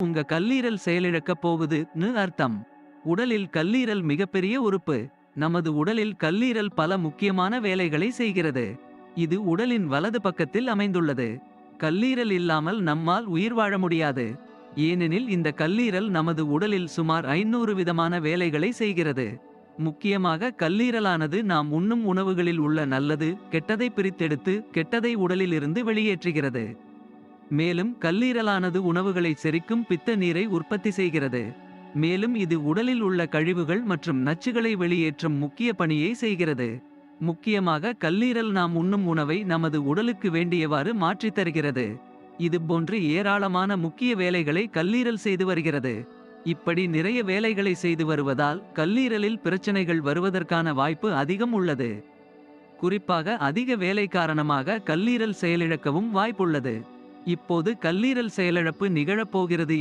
உங்க கல்லீரல் செயலிழக்கப் போகுதுன்னு அர்த்தம். உடலில் கல்லீரல் மிகப்பெரிய உறுப்பு. நமது உடலில் கல்லீரல் பல முக்கியமான வேலைகளை செய்கிறது. இது உடலின் வலது பக்கத்தில் அமைந்துள்ளது. கல்லீரல் இல்லாமல் நம்மால் உயிர் வாழ முடியாது. ஏனெனில் இந்த கல்லீரல் நமது உடலில் சுமார் 500 விதமான வேலைகளை செய்கிறது. முக்கியமாக கல்லீரலானது நாம் உண்ணும் உணவுகளில் உள்ள நல்லது, கெட்டதை பிரித்தெடுத்து, கெட்டதை உடலிலிருந்து வெளியேற்றுகிறது. மேலும் கல்லீரலானது உணவுகளை செரிக்கும் பித்த நீரை உற்பத்தி செய்கிறது. மேலும் இது உடலில் உள்ள கழிவுகள் மற்றும் நச்சுகளை வெளியேற்றும் முக்கிய பணியை செய்கிறது. முக்கியமாக கல்லீரல் நாம் உண்ணும் உணவை நமது உடலுக்கு வேண்டியவாறு மாற்றித் தருகிறது. இது போன்று ஏராளமான முக்கிய வேலைகளை கல்லீரல் செய்து வருகிறது. இப்படி நிறைய வேலைகளை செய்து வருவதால் கல்லீரலில் பிரச்சனைகள் வருவதற்கான வாய்ப்பு அதிகம் உள்ளது. குறிப்பாக அதிக வேலை காரணமாக கல்லீரல் செயலிழக்கவும் வாய்ப்புள்ளது. இப்போது கல்லீரல் செயலிழப்பு நிகழப்போகிறது